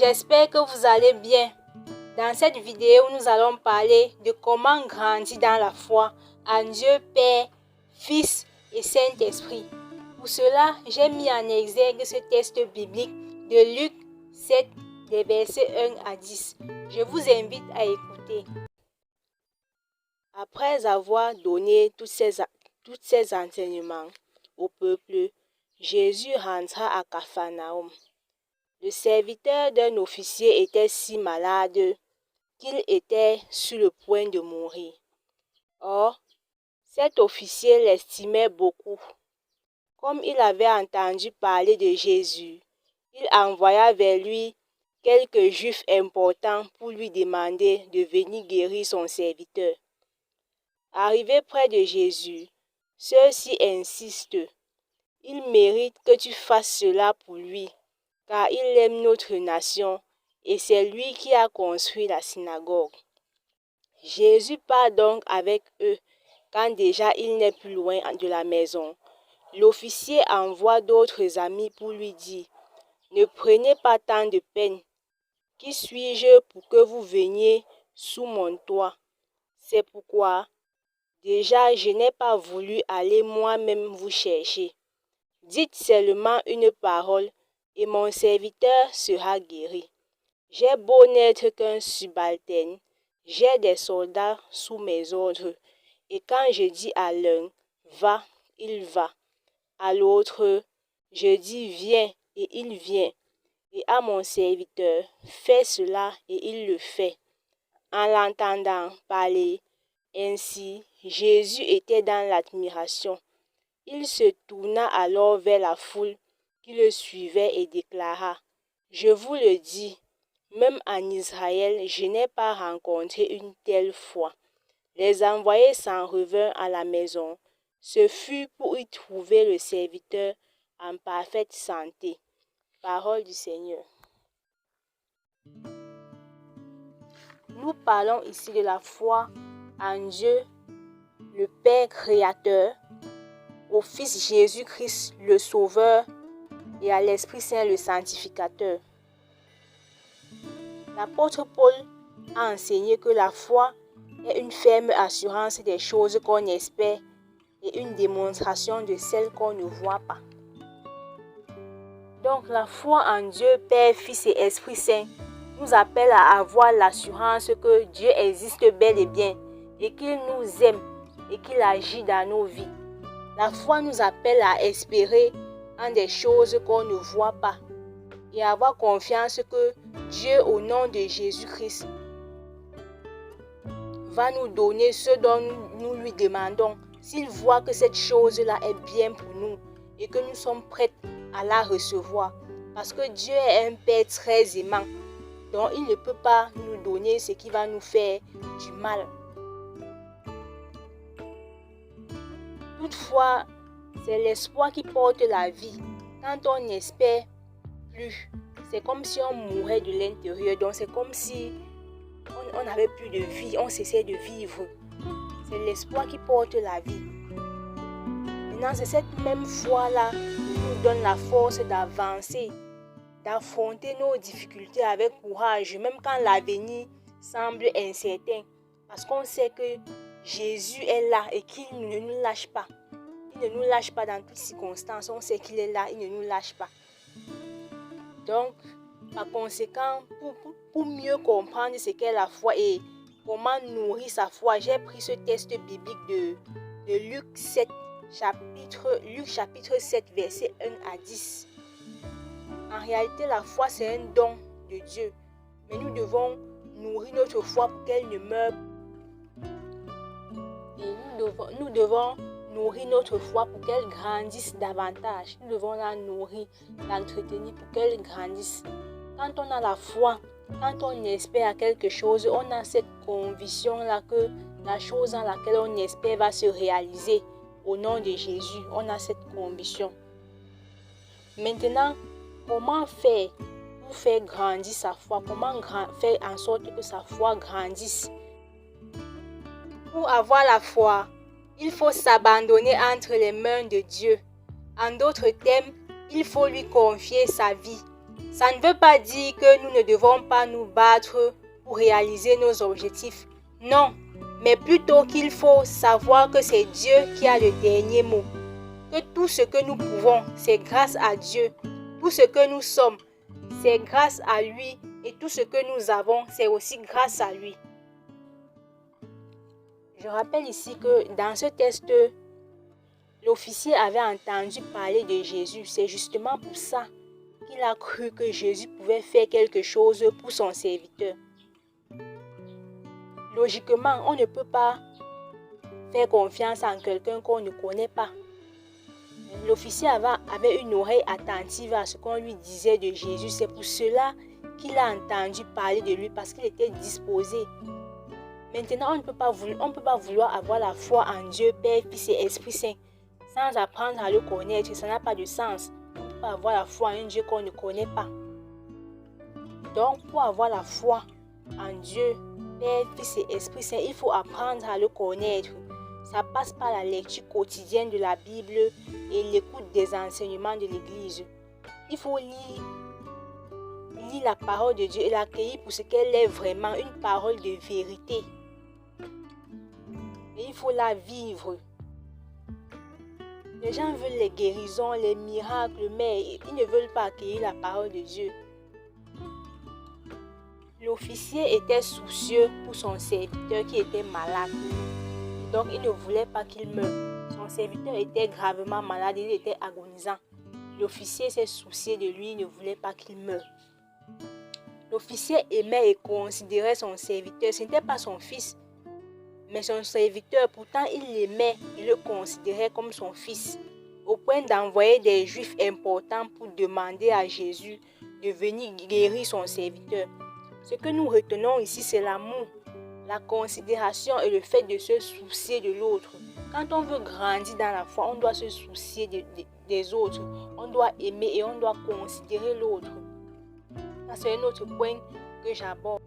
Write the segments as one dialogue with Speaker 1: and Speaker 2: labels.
Speaker 1: j'espère que vous allez bien. Dans cette vidéo, nous allons parler de comment grandir dans la foi en Dieu Père, Fils et Saint-Esprit. Pour cela, j'ai mis en exergue ce texte biblique de Luc 7, des versets 1 à 10. Je vous invite à écouter. Après avoir donné tous ces enseignements au peuple, Jésus rentra à Capharnaüm. Le serviteur d'un officier était si malade qu'il était sur le point de mourir. Or, cet officier l'estimait beaucoup. Comme il avait entendu parler de Jésus, il envoya vers lui quelques Juifs importants pour lui demander de venir guérir son serviteur. Arrivé près de Jésus, ceux-ci insistent. Il mérite que tu fasses cela pour lui, car il aime notre nation et c'est lui qui a construit la synagogue. Jésus part donc avec eux quand déjà il n'est plus loin de la maison. L'officier envoie d'autres amis pour lui dire « Ne prenez pas tant de peine. Qui suis-je pour que vous veniez sous mon toit? C'est pourquoi déjà je n'ai pas voulu aller moi-même vous chercher. Dites seulement une parole et mon serviteur sera guéri. J'ai beau n'être qu'un subalterne, j'ai des soldats sous mes ordres, et quand je dis à l'un « Va », il va. À l'autre, je dis « Viens » et il vient. Et à mon serviteur « Fais cela » et il le fait. En l'entendant parler ainsi, Jésus était dans l'admiration. Il se tourna alors vers la foule qui le suivait et déclara « Je vous le dis, même en Israël, je n'ai pas rencontré une telle foi. » Les envoyés s'en revinrent à la maison. Ce fut pour y trouver le serviteur en parfaite santé. Parole du Seigneur. Nous parlons ici de la foi en Dieu, le Père créateur, au Fils Jésus-Christ, le Sauveur, et à l'Esprit Saint, le Sanctificateur. L'apôtre Paul a enseigné que la foi est une ferme assurance des choses qu'on espère et une démonstration de celles qu'on ne voit pas. Donc la foi en Dieu, Père, Fils et Esprit Saint nous appelle à avoir l'assurance que Dieu existe bel et bien et qu'il nous aime et qu'il agit dans nos vies. La foi nous appelle à espérer en des choses qu'on ne voit pas et à avoir confiance que Dieu, au nom de Jésus-Christ, va nous donner ce dont nous lui demandons s'il voit que cette chose-là est bien pour nous et que nous sommes prêts à la recevoir. Parce que Dieu est un Père très aimant, donc il ne peut pas nous donner ce qui va nous faire du mal. Toutefois, c'est l'espoir qui porte la vie. Quand on n'espère plus, c'est comme si on mourait de l'intérieur. Donc c'est comme si on n'avait plus de vie, on cessait de vivre. C'est l'espoir qui porte la vie. Maintenant, c'est cette même foi-là qui nous donne la force d'avancer, d'affronter nos difficultés avec courage, même quand l'avenir semble incertain. Parce qu'on sait que Jésus est là et qu'il ne nous lâche pas. Il ne nous lâche pas dans toutes circonstances. On sait qu'il est là, il ne nous lâche pas. Donc, par conséquent, pour mieux comprendre ce qu'est la foi et comment nourrir sa foi, j'ai pris ce texte biblique de Luc chapitre 7, versets 1 à 10. En réalité, la foi, c'est un don de Dieu. Mais nous devons nourrir notre foi pour qu'elle ne meure pas. Et nous devons nourrir notre foi pour qu'elle grandisse davantage. Nous devons la nourrir, l'entretenir pour qu'elle grandisse. Quand on a la foi, quand on espère à quelque chose, on a cette conviction-là que la chose en laquelle on espère va se réaliser. Au nom de Jésus, on a cette conviction. Maintenant, comment faire pour faire grandir sa foi? Comment faire en sorte que sa foi grandisse? Pour avoir la foi, il faut s'abandonner entre les mains de Dieu. En d'autres termes, il faut lui confier sa vie. Ça ne veut pas dire que nous ne devons pas nous battre pour réaliser nos objectifs. Non, mais plutôt qu'il faut savoir que c'est Dieu qui a le dernier mot. Que tout ce que nous pouvons, c'est grâce à Dieu. Tout ce que nous sommes, c'est grâce à lui. Et tout ce que nous avons, c'est aussi grâce à lui. Je rappelle ici que dans ce test, l'officier avait entendu parler de Jésus. C'est justement pour ça qu'il a cru que Jésus pouvait faire quelque chose pour son serviteur. Logiquement, on ne peut pas faire confiance en quelqu'un qu'on ne connaît pas. L'officier avait une oreille attentive à ce qu'on lui disait de Jésus. C'est pour cela qu'il a entendu parler de lui, parce qu'il était disposé. Maintenant, on ne peut pas vouloir avoir la foi en Dieu, Père, Fils et Esprit Saint, sans apprendre à le connaître. Ça n'a pas de sens. On ne peut pas avoir la foi en un Dieu qu'on ne connaît pas. Donc, pour avoir la foi en Dieu, Père, Fils et Esprit Saint, il faut apprendre à le connaître. Ça passe par la lecture quotidienne de la Bible et l'écoute des enseignements de l'Église. Il faut lire la parole de Dieu et l'accueillir pour ce qu'elle est vraiment, une parole de vérité. Et il faut la vivre. Les gens veulent les guérisons, les miracles, mais ils ne veulent pas accueillir la parole de Dieu. L'officier était soucieux pour son serviteur qui était malade. Donc, il ne voulait pas qu'il meure. Son serviteur était gravement malade, il était agonisant. L'officier s'est soucié de lui, il ne voulait pas qu'il meure. L'officier aimait et considérait son serviteur. Ce n'était pas son fils, mais son serviteur. Pourtant, il l'aimait et le considérait comme son fils, au point d'envoyer des Juifs importants pour demander à Jésus de venir guérir son serviteur. Ce que nous retenons ici, c'est l'amour, la considération et le fait de se soucier de l'autre. Quand on veut grandir dans la foi, on doit se soucier des autres. On doit aimer et on doit considérer l'autre. Ça, c'est un autre point que j'aborde.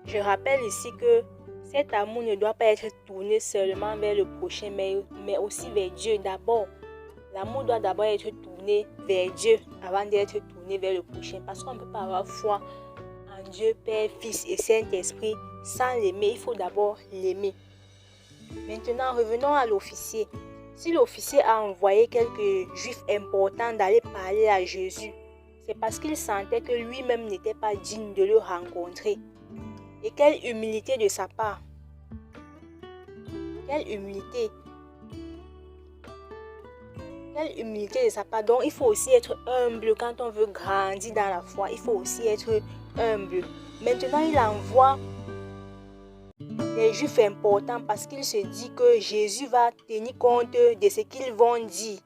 Speaker 1: Je rappelle ici que cet amour ne doit pas être tourné seulement vers le prochain, mais aussi vers Dieu d'abord. L'amour doit d'abord être tourné vers Dieu avant d'être tourné vers le prochain. Parce qu'on ne peut pas avoir foi en Dieu, Père, Fils et Saint-Esprit sans l'aimer. Il faut d'abord l'aimer. Maintenant, revenons à l'officier. Si l'officier a envoyé quelques Juifs importants d'aller parler à Jésus, c'est parce qu'il sentait que lui-même n'était pas digne de le rencontrer. Et quelle humilité de sa part! Quelle humilité! Quelle humilité de sa part! Donc, il faut aussi être humble quand on veut grandir dans la foi. Il faut aussi être humble. Maintenant, il envoie des Juifs importants parce qu'il se dit que Jésus va tenir compte de ce qu'ils vont dire.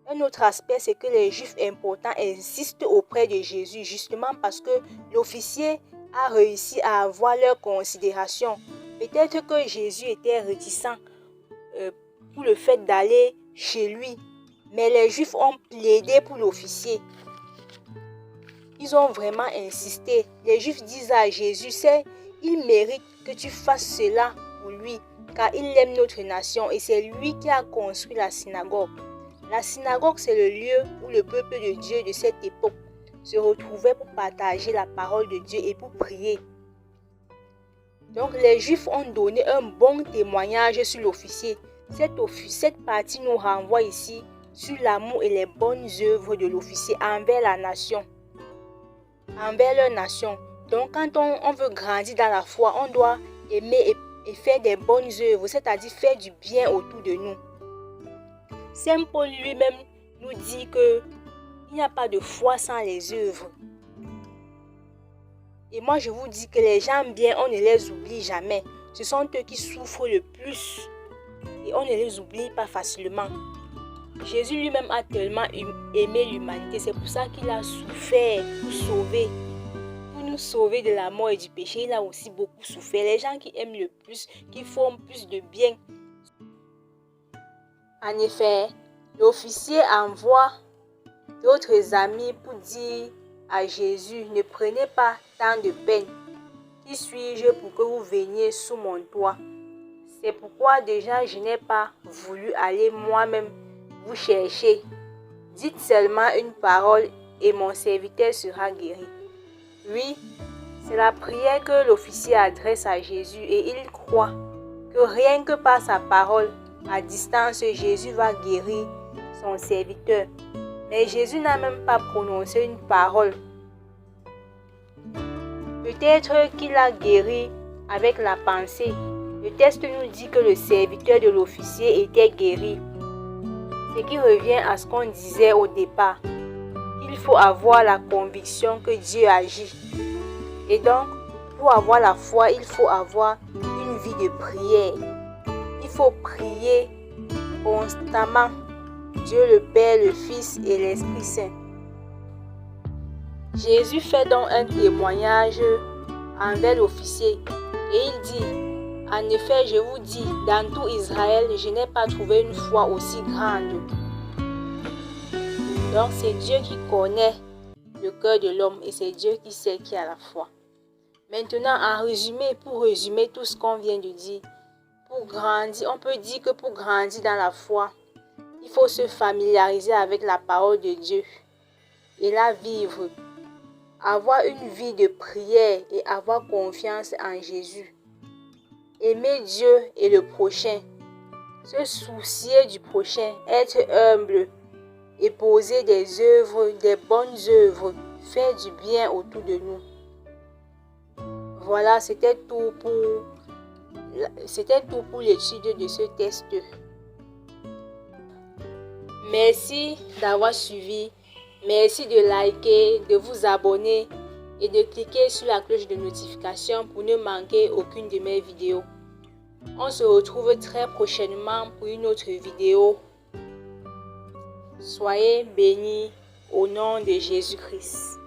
Speaker 1: Un autre aspect, c'est que les Juifs importants insistent auprès de Jésus justement parce que l'officier a réussi à avoir leur considération. Peut-être que Jésus était réticent pour le fait d'aller chez lui, mais les Juifs ont plaidé pour l'officier. Ils ont vraiment insisté. Les Juifs disent à Jésus, il mérite que tu fasses cela pour lui, car il aime notre nation et c'est lui qui a construit la synagogue. La synagogue, c'est le lieu où le peuple de Dieu de cette époque se retrouvait pour partager la parole de Dieu et pour prier. Donc les Juifs ont donné un bon témoignage sur l'officier. Cette partie nous renvoie ici sur l'amour et les bonnes œuvres de l'officier envers la nation, envers leur nation. Donc quand on veut grandir dans la foi, on doit aimer et faire des bonnes œuvres, c'est-à-dire faire du bien autour de nous. Saint Paul lui-même nous dit qu'il n'y a pas de foi sans les œuvres. Et moi, je vous dis que les gens bien, on ne les oublie jamais. Ce sont eux qui souffrent le plus. Et on ne les oublie pas facilement. Jésus lui-même a tellement aimé l'humanité. C'est pour ça qu'il a souffert pour nous sauver de la mort et du péché. Il a aussi beaucoup souffert. Les gens qui aiment le plus, qui font plus de bien. En effet, l'officier envoie d'autres amis pour dire à Jésus, ne prenez pas tant de peine. Qui suis-je pour que vous veniez sous mon toit? C'est pourquoi déjà je n'ai pas voulu aller moi-même vous chercher. Dites seulement une parole et mon serviteur sera guéri. Oui, c'est la prière que l'officier adresse à Jésus et il croit que rien que par sa parole, à distance, Jésus va guérir son serviteur. Mais Jésus n'a même pas prononcé une parole. Peut-être qu'il a guéri avec la pensée. Le texte nous dit que le serviteur de l'officier était guéri. Ce qui revient à ce qu'on disait au départ. Il faut avoir la conviction que Dieu agit. Et donc, pour avoir la foi, il faut avoir une vie de prière. Il faut prier constamment Dieu le Père, le Fils et l'Esprit Saint. Jésus fait donc un témoignage envers l'officier et il dit: en effet, je vous dis, dans tout Israël, je n'ai pas trouvé une foi aussi grande. Donc c'est Dieu qui connaît le cœur de l'homme et c'est Dieu qui sait qui a la foi. Maintenant, en résumé, pour résumer tout ce qu'on vient de dire, pour grandir, on peut dire que pour grandir dans la foi, il faut se familiariser avec la parole de Dieu et la vivre. Avoir une vie de prière et avoir confiance en Jésus. Aimer Dieu et le prochain. Se soucier du prochain. Être humble et poser des œuvres, des bonnes œuvres. Faire du bien autour de nous. Voilà, c'était tout pour l'étude de ce test. Merci d'avoir suivi. Merci de liker, de vous abonner et de cliquer sur la cloche de notification pour ne manquer aucune de mes vidéos. On se retrouve très prochainement pour une autre vidéo. Soyez bénis au nom de Jésus-Christ.